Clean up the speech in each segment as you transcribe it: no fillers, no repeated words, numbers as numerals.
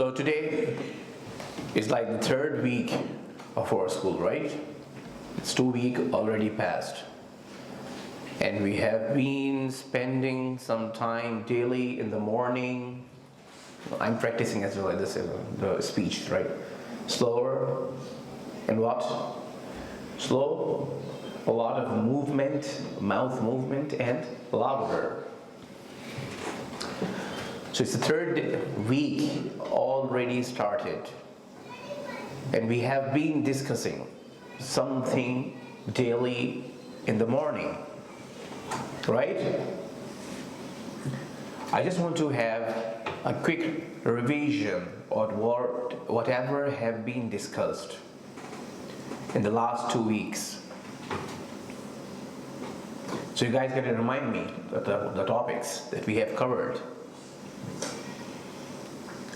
So today is like the third week of our school, right? It's 2 weeks already passed. And we have been spending some time daily in the morning. I'm practicing as well, this the speech, right? Slower and what? Slow, a lot of movement, mouth movement, and louder. So it's the third week already started, and we have been discussing something daily in the morning, right? I just want to have a quick revision of whatever have been discussed in the last 2 weeks. So you guys can remind me of the topics that we have covered.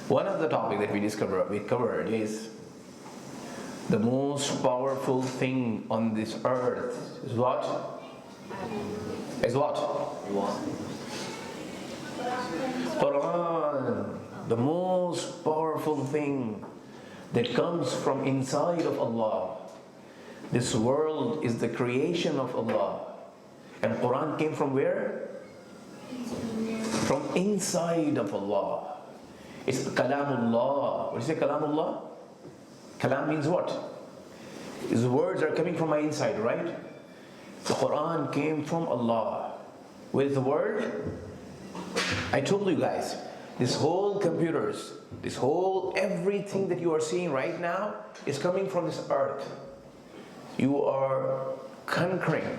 One of the topics that we covered is the most powerful thing on this earth is what? Is what? Quran. The most powerful thing that comes from inside of Allah. This world is the creation of Allah. And Quran came from where? From inside of Allah. It's Kalamullah. What is it, Kalamullah? Kalam means what? His words are coming from my inside, right? The Quran came from Allah. What is the word? I told you guys, this whole computers, this whole everything that you are seeing right now is coming from this earth. You are conquering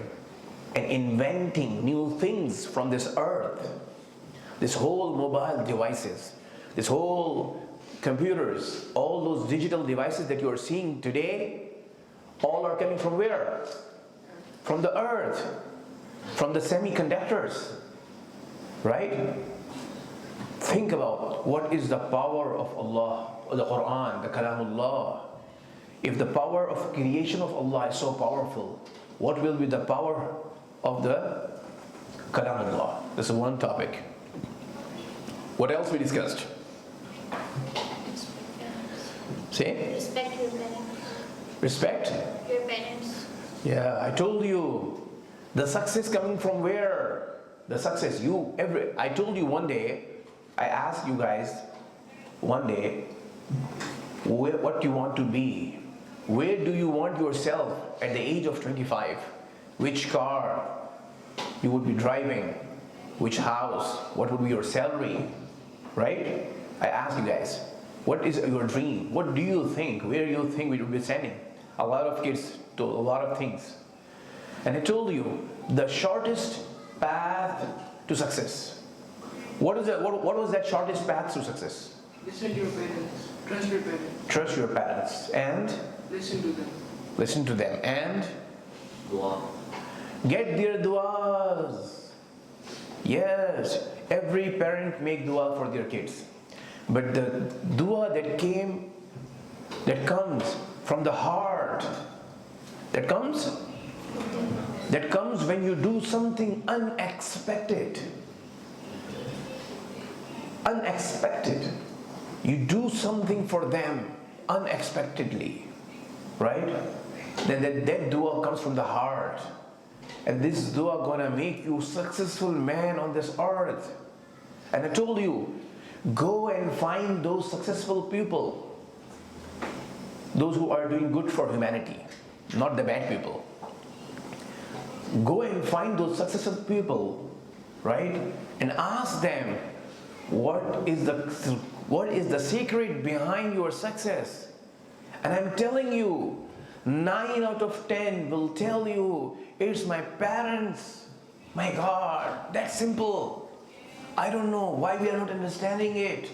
and inventing new things from this earth. This whole mobile devices, this whole computers, all those digital devices that you are seeing today, all are coming from where? From the earth, from the semiconductors, right? Think about what is the power of Allah, the Quran, the Kalamullah. If the power of creation of Allah is so powerful, what will be the power of the Kalamullah? This is one topic. What else we discussed? Say? Respect your parents. Respect? Your parents. Yeah, I told you. The success coming from where? The success, I told you one day, I asked you guys one day, what you want to be? Where do you want yourself at the age of 25? Which car you would be driving? Which house? What would be your salary? Right? I asked you guys, what is your dream? What do you think? Where do you think we would be sending? A lot of kids do a lot of things. And I told you, the shortest path to success. What was that shortest path to success? Listen to your parents. Trust your parents. Trust your parents. And? Listen to them. Listen to them. And? Dua. Get their duas. Yes, every parent make dua for their kids. But the dua that comes from the heart, that comes when you do something unexpected. Unexpected. You do something for them unexpectedly, right? Then that dua comes from the heart. And this dua gonna make you successful man on this earth. And I told you, go and find those successful people. Those who are doing good for humanity, not the bad people. Go and find those successful people, right? And ask them, what is the secret behind your success? And I'm telling you, 9 out of 10 will tell you, it's my parents. My God, that's simple. I don't know why we are not understanding it.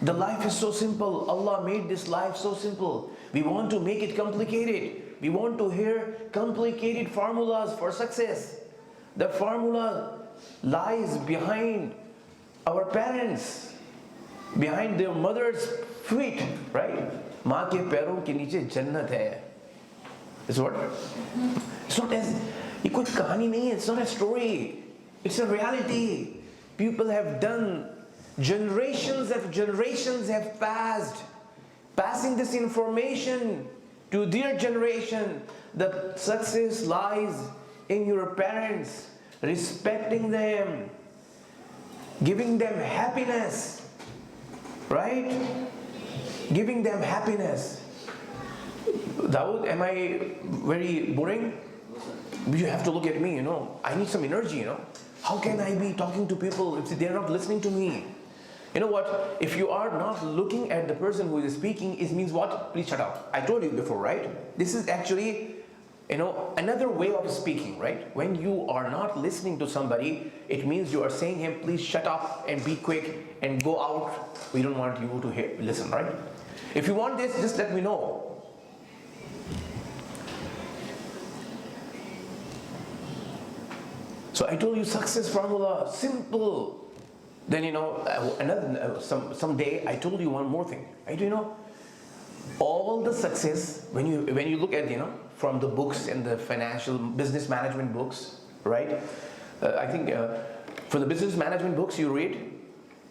The life is so simple. Allah made this life so simple. We want to make it complicated. We want to hear complicated formulas for success. The formula lies behind our parents, behind their mother's feet, right? माँ के पैरों के नीचे जन्नत है. It's what? It's not as, ये कोई कहानी नहीं है. It's not a story. It's a reality. People have done Generations of generations have passed, passing this information to their generation. The success lies in your parents, respecting them, giving them happiness, right? Giving them happiness. Dawood, am I very boring? You have to look at me, I need some energy, How can I be talking to people if they're not listening to me? You know what? If you are not looking at the person who is speaking, it means what? Please shut up. I told you before, right? This is actually, another way of speaking, right? When you are not listening to somebody, it means you are saying him, please shut up and be quick and go out. We don't want you to listen, right? If you want this, just let me know. So I told you success formula, simple. Then someday I told you one more thing. All the success when you look at from the books and the financial business management books, right? I think for the business management books you read,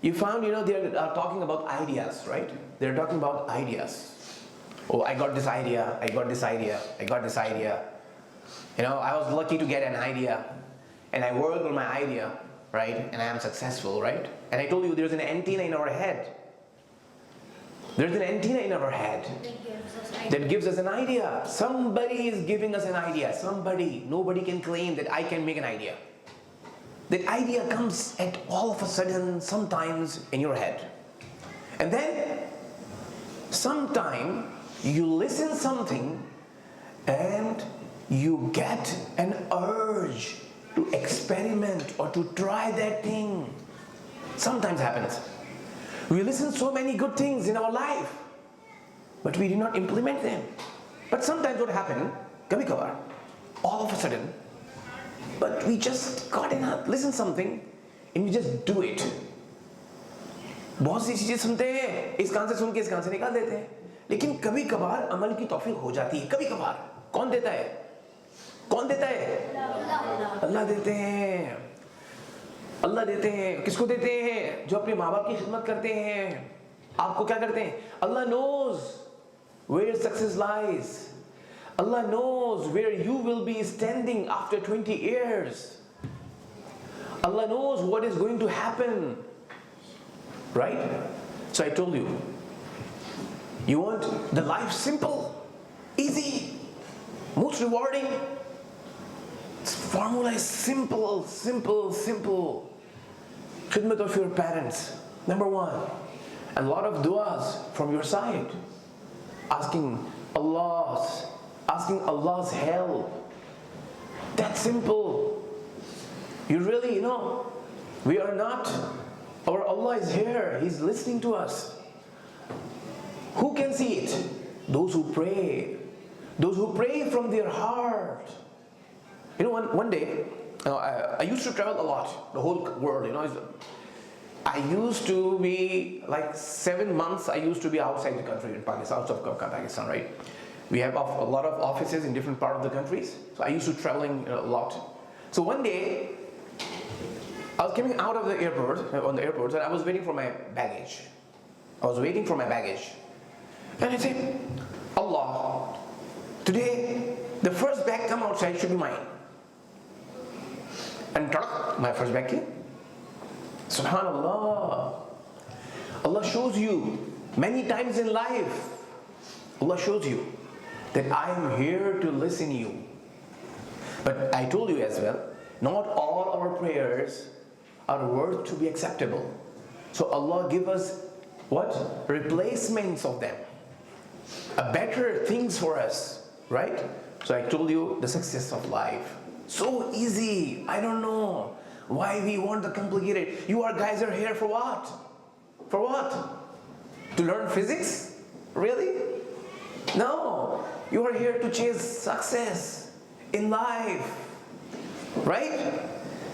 you found they are talking about ideas, right? They're talking about ideas. Oh, I got this idea. I got this idea. I got this idea. I was lucky to get an idea, and I worked on my idea. Right? And I am successful, right? And I told you there's an antenna in our head. There's an antenna in our head that gives us an idea. Somebody is giving us an idea. Somebody. Nobody can claim that I can make an idea. That idea comes at all of a sudden, sometimes in your head. And then, sometime you listen something and you get an urge to experiment or to try that thing. Sometimes happens. We listen so many good things in our life, but we do not implement them. But sometimes what happens, kabhi kabhar, all of a sudden, but we just got enough, listen something, and we just do it. बहुत सी चीजें सुनते हैं, इस कान से सुन के इस कान से निकाल देते हैं, लेकिन कभी कभार अमल की तौफीक हो जाती है. कभी कभार कौन देता है? कौन देता है? अल्लाह देते हैं. अल्लाह देते हैं. किसको देते हैं? जो अपने माँ बाप की खिदमत करते हैं. आपको क्या करते हैं? Allah knows where success lies. Allah knows where you will be standing after 20 years. Allah knows what is going to happen. Right? So I told you, you want the life simple, easy, most rewarding. This formula is simple, simple, simple. Khidmat of your parents, number one. And a lot of du'as from your side. Asking Allah's help. That's simple. You really, we are not, our Allah is here. He's listening to us. Who can see it? Those who pray. Those who pray from their heart. One day, I used to travel a lot, the whole world, I used to be, like 7 months, I used to be outside the country in Pakistan, out of Pakistan, right? We have a lot of offices in different parts of the countries, so I used to traveling a lot. So one day, I was coming out of the airport, on the airport, and I was waiting for my baggage. And I said, Allah, today, the first bag come outside should be mine. And my first bag came. Subhanallah. Allah shows you many times in life. Allah shows you that I am here to listen to you. But I told you as well, not all our prayers are worth to be acceptable. So Allah give us what? Replacements of them. A better things for us, right? So I told you the success of life. So easy. I don't know why we want the complicated. You guys are here for what? For what? To learn physics? Really? No. You are here to chase success in life. Right?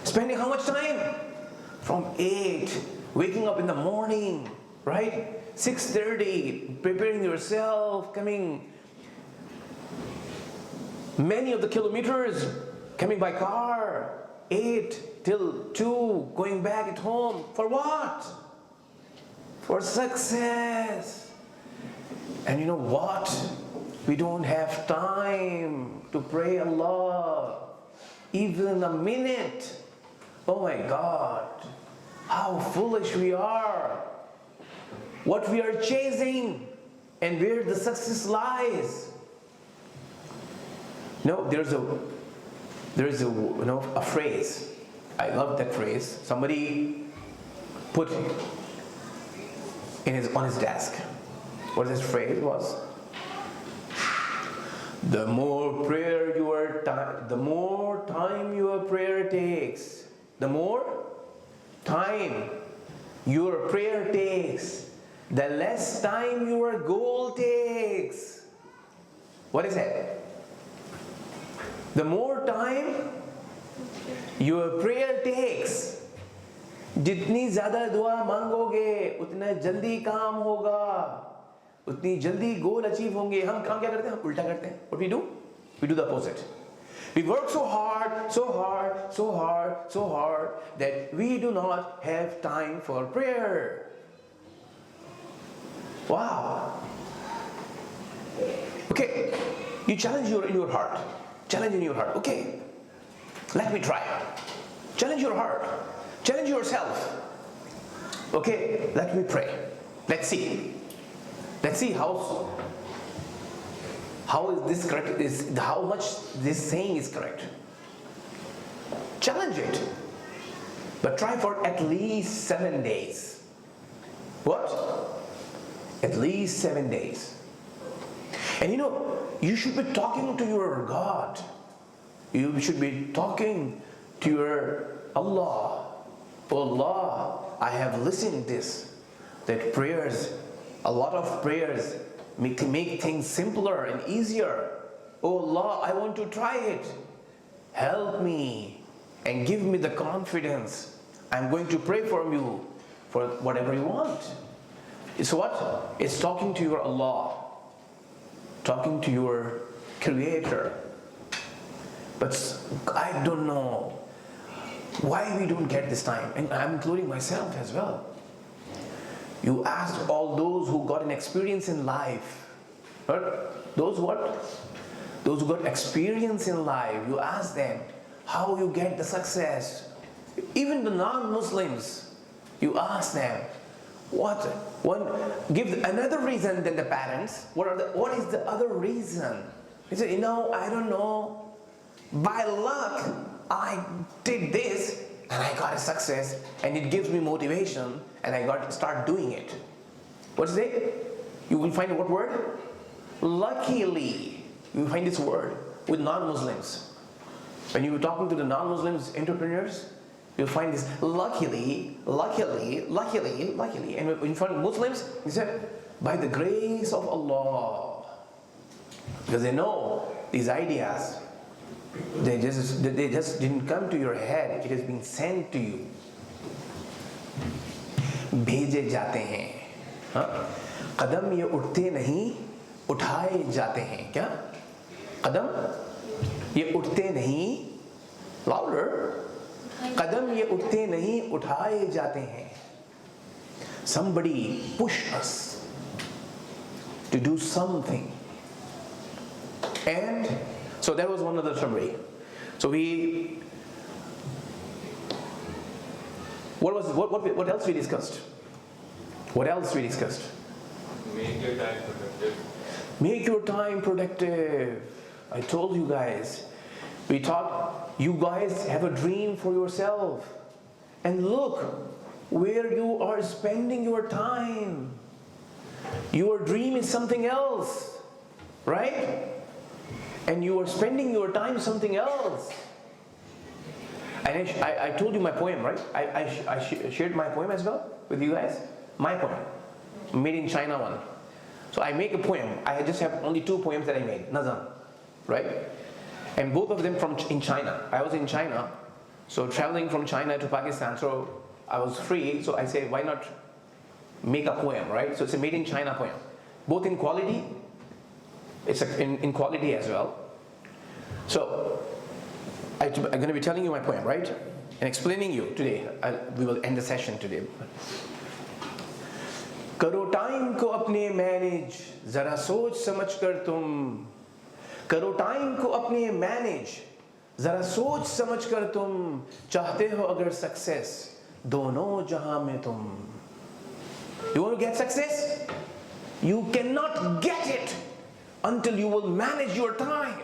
Spending how much time? From 8, waking up in the morning, right? 6:30, preparing yourself, coming many of the kilometers, coming by car, 8 till 2, going back at home. For what? for success. And you know what? We don't have time to pray Allah, even a minute. Oh my God, how foolish we are. What we are chasing and where the success lies. No, there's a phrase. I love that phrase. Somebody put on his desk. What this phrase was? The more time your prayer takes, the more time your prayer takes, the less time your goal takes. What is that? The more time your prayer takes, जितनी ज़्यादा दुआ मांगोगे उतना जल्दी काम होगा, उतनी जल्दी गोल अचीव होंगे. हम काम क्या करते हैं? हम उल्टा करते हैं. What we do? We do the opposite. We work so hard that we do not have time for prayer. Wow. Okay, you challenge in your heart. Challenge in your heart. Okay, let me try. Challenge your heart. Challenge yourself. Okay, let me pray. Let's see. Let's see how is this correct? How much this saying is correct. Challenge it, but try for at least 7 days. What? At least 7 days. And you know, you should be talking to your God. You should be talking to your Allah. Oh Allah, I have listened to this, that prayers, a lot of prayers make things simpler and easier. Oh Allah, I want to try it. Help me and give me the confidence. I'm going to pray for you for whatever you want. It's what? It's talking to your Allah, talking to your Creator. But I don't know why we don't get this time, and I'm including myself as well. You ask all those who got an experience in life, right? Those who got experience in life, you ask them how you get the success. Even the non-Muslims, you ask them, give another reason than the parents. What is the other reason? He said, I don't know. By luck, I did this and I got a success, and it gives me motivation, and I got to start doing it. What's it? You will find what word? Luckily. You will find this word with non-Muslims. When you were talking to the non-Muslims entrepreneurs, you'll find this luckily. And in front of Muslims, he said, by the grace of Allah. Because they know these ideas. They just didn't come to your head. It has been sent to you. भेजे जाते हैं. कदम ये उठते नहीं, उठाए जाते हैं. क्या? कदम ये उठते नहीं. Louder. कदम ये उठते नहीं, उठाए जाते हैं. Somebody push us to do something. And so that was one of the summary. So what else we discussed? What else we discussed? Make your time productive. Make your time productive. I told you guys. We thought you guys have a dream for yourself. And look where you are spending your time. Your dream is something else, right? And you are spending your time something else. And I told you my poem, right? I shared my poem as well with you guys. My poem, made in China one. So I make a poem. I just have only 2 poems that I made, Nazam, right? And both of them in China. I was in China, so traveling from China to Pakistan. So I was free, so I said, why not make a poem, right? So it's a made in China poem. Both in quality, it's in quality as well. So I'm going to be telling you my poem, right? And explaining you today. We will end the session today. करो time को अपने manage, जरा सोच समझ कर तुम। करो time को अपने मैनेज, जरा सोच समझ कर तुम। चाहते हो अगर सक्सेस, दोनों जहां में तुम। You want to get success? You cannot get it until you will manage your time.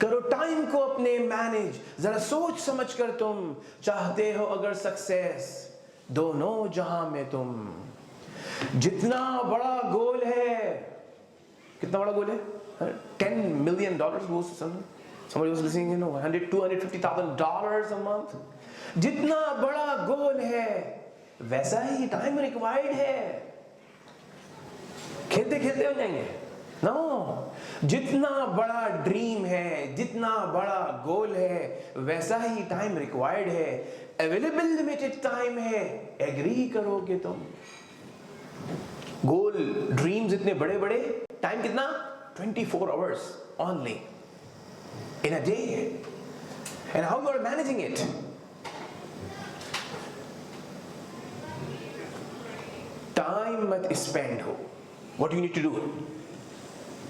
करो टाइम को अपने मैनेज, जरा सोच समझ कर तुम। चाहते हो अगर सक्सेस, दोनों जहां में तुम। जितना बड़ा गोल है, कितना बड़ा गोल है? $10 million goes somebody was listening, $250,000 a month. जितना बड़ा गोल है, वैसा ही टाइम रिक्वायर्ड है। खेलते खेलते हो जाएंगे? नो। जितना बड़ा ड्रीम है, जितना बड़ा गोल है, वैसा ही टाइम रिक्वायर्ड है। अवेलेबल लिमिटेड टाइम है, एग्री करोगे तुम। गोल ड्रीम्स इतने बड़े बड़े, टाइम कितना? 24 hours only in a day. And how you are managing it? Time मत स्पेंड हो। What you need to do?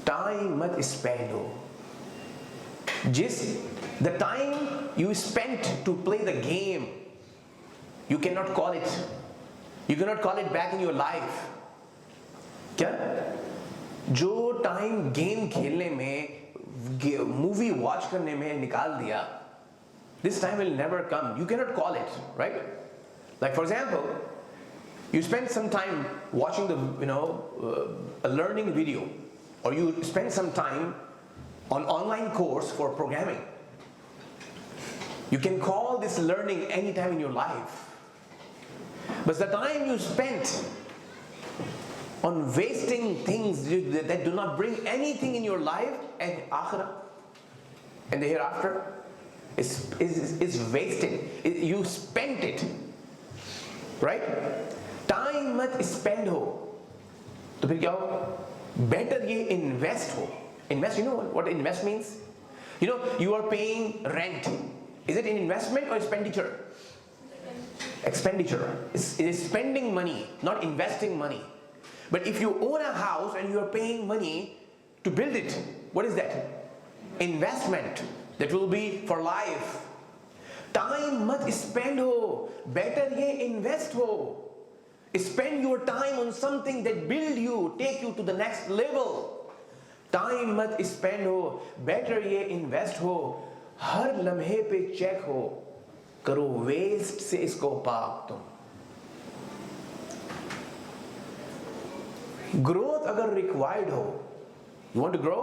Time मत स्पेंड हो। The time you spent to play the game, you cannot call it back in your life. क्या? जो time game खेलने में, movie watch करने में निकाल दिया, this time will never come. You cannot call it, right? Like for example, you spend some time watching a learning video, or you spend some time on online course for programming. You can call this learning any time in your life. But the time you spent on wasting things that do not bring anything in your life and akhirah and the hereafter is wasted. You spent it, right? Time मत spend हो, तो फिर क्या हो? Better ये invest हो। Invest, you know what invest means? You are paying rent. Is it an investment or expenditure? Expenditure. It is spending money, not investing money. But if you own a house and you are paying money to build it, what is that? Investment. That will be for life. Time मत spend हो, better ये invest हो। Spend your time on something that build you, take you to the next level. Time मत spend हो, better ये invest हो। हर लम्हे पे चेक हो, करो वेस्ट से इसको पाक तुम। ग्रोथ अगर रिक्वायर्ड हो, you want to grow,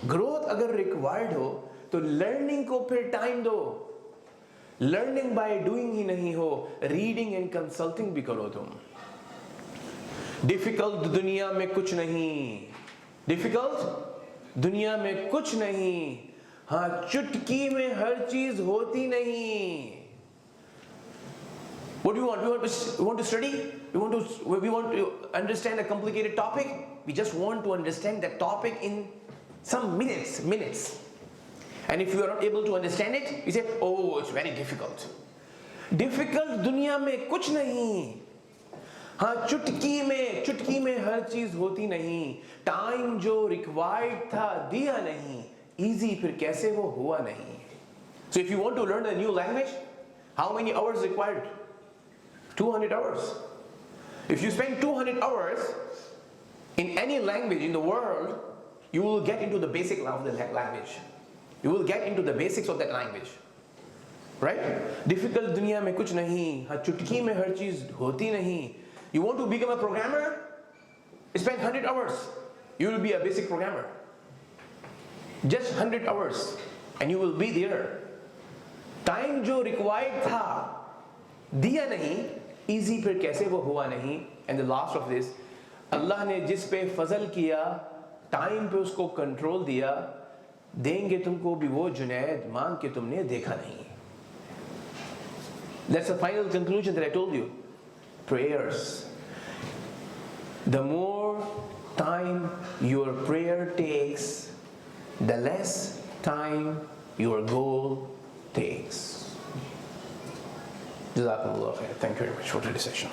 growth अगर रिक्वायर्ड हो तो लर्निंग को फिर टाइम दो। लर्निंग बाय डूइंग ही नहीं हो, रीडिंग एंड कंसल्टिंग भी करो तुम। डिफिकल्ट दुनिया में कुछ नहीं, डिफिकल्ट दुनिया में कुछ नहीं। हाँ, चुटकी में हर चीज होती नहीं। What do you want? We want to study? We want to understand a complicated topic? We just want to understand that topic in some minutes. And if you are not able to understand it, you say, oh, it's very difficult. Difficult दुनिया में कुछ नहीं। हाँ, चुटकी में हर चीज होती नहीं। टाइम जो रिक्वायर्ड था दिया नहीं, इजी फिर कैसे वो हुआ नहीं। So if you want to learn a new language, how many hours required? 200 hours. If you spend 200 hours in any language in the world, you will get into the basic of the language. You will get into the basics of that language. Right? Difficult दुनिया में कुछ नहीं, हाँ चुटकी में हर चीज होती नहीं। You want to become a programmer? Spend 100 hours. You will be a basic programmer. Just 100 hours and you will be there. Time जो required था दिया नहीं, easy फिर कैसे वो हुआ नहीं। And the last of this, अल्लाह ने जिस पे फजल किया, टाइम पे उसको कंट्रोल दिया, देंगे तुमको भी वो जुनैद मांग के तुमने देखा नहीं। That's the final conclusion that I told you. Prayers. The more time your prayer takes, the less time your goal takes. Jazakumullah khair. Thank you very much for today's session.